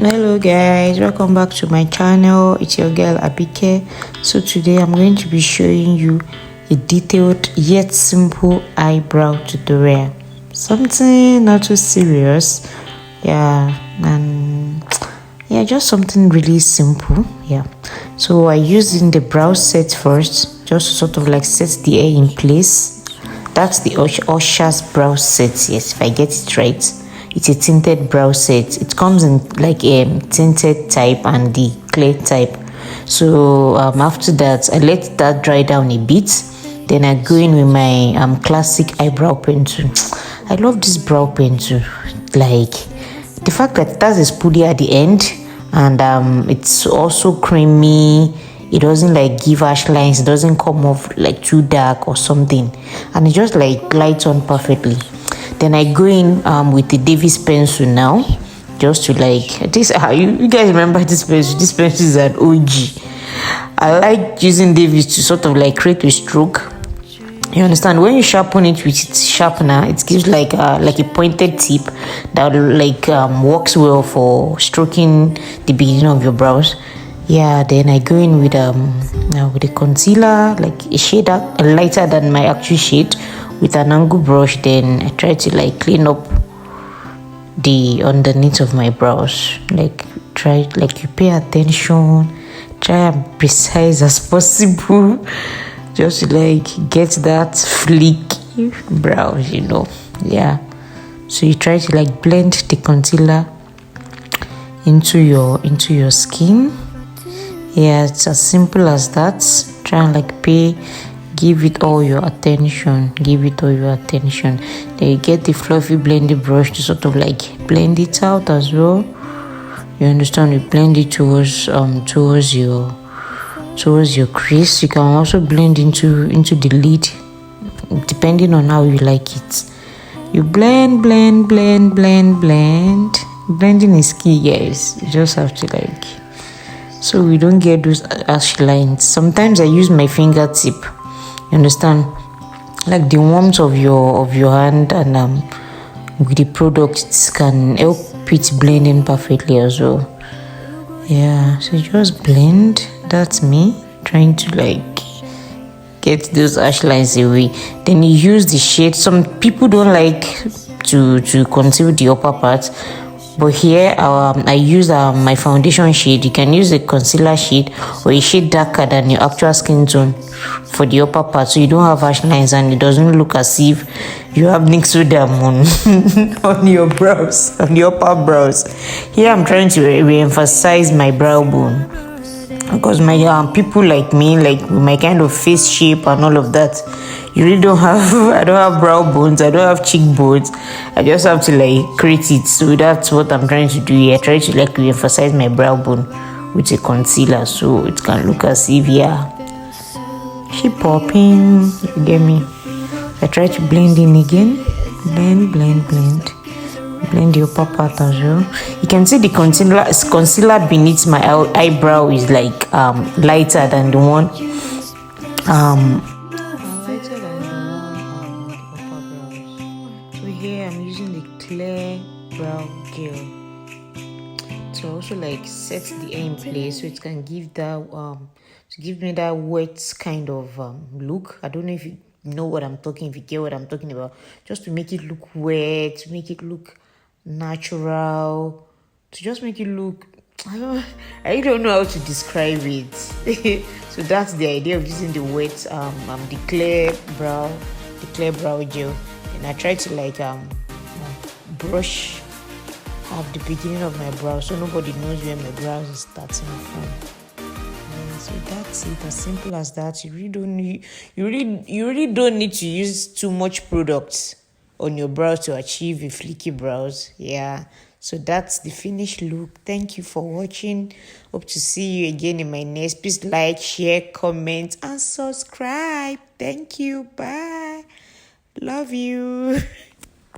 Hello guys, welcome back to my channel. It's your girl Abike. So today I'm going to be showing you a detailed yet simple eyebrow tutorial. Something not too serious, and just something really simple. So I used the brow set first, just to sort of like set the hair in place. That's the Ushas brow set. Yes, if I get it right. It's a tinted brow set. It comes in like a tinted type and the clear type. So after that, I let that dry down a bit. Then I go in with my classic eyebrow pencil. I love this brow pencil. Like the fact that it has a spoolie at the end, and it's also creamy. It doesn't like give harsh lines. It doesn't come off like too dark or something, and it just like glides on perfectly. Then I go in with the Davis pencil now, just to like this. You guys remember this pencil? This pencil is an OG. I like using Davis to sort of like create a stroke. You understand? When you sharpen it with its sharpener, it gives like a pointed tip that like works well for stroking the beginning of your brows. Then I go in with a concealer, like a shade lighter than my actual shade, with an angle brush. Then I try to like clean up the underneath of my brows. Like you pay attention, try and precise as possible, just to like get that fleeky brows, So you try to like blend the concealer into your skin. It's as simple as that. Try and like give it all your attention. Then you get the fluffy blending brush to sort of like blend it out as well. You understand? You blend it towards your crease. You can also blend into the lid, depending on how you like it. You blend. Blending is key, guys. You just have to like, so we don't get those harsh lines. Sometimes I use my fingertip. You understand? Like the warmth of your hand and with the product can help it blend in perfectly as well. So just blend. That's me trying to like get those harsh lines away. Then you use the shade. Some people don't like to conceal the upper part, but here I use my foundation shade. You can use a concealer shade or a shade darker than your actual skin tone for the upper part, so you don't have harsh lines and it doesn't look as if you have Nixodam on your brows, on the upper brows. Here I'm trying to re-emphasize my brow bone, because my people like me, like my kind of face shape and all of that, you really don't have I don't have brow bones, I don't have cheekbones. I just have to like create it. So that's what I'm trying to do here. I try to like re-emphasize my brow bone with a concealer, so it can look as if she popping. You get me? I try to blend in again. Blend the upper part as well. You can see the concealer beneath my eyebrow is like lighter than the one So here I'm using the clear brow gel to also like set the hair in place, so it can give that to give me that wet kind of look. I don't know if you know what I'm talking, if you get what I'm talking about, just to make it look wet, to make it look natural, to just make it look, I don't know how to describe it. So that's the idea of using the wet the clear brow gel. And I try to like brush at the beginning of my brow, so nobody knows where my brows is starting from. So that's it, as simple as that. You really don't need to use too much products on your brows to achieve a fleeky brows. So that's the finished look. Thank you for watching. Hope to see you again in my next. Please like, share, comment, and subscribe. Thank you. Bye. Love you.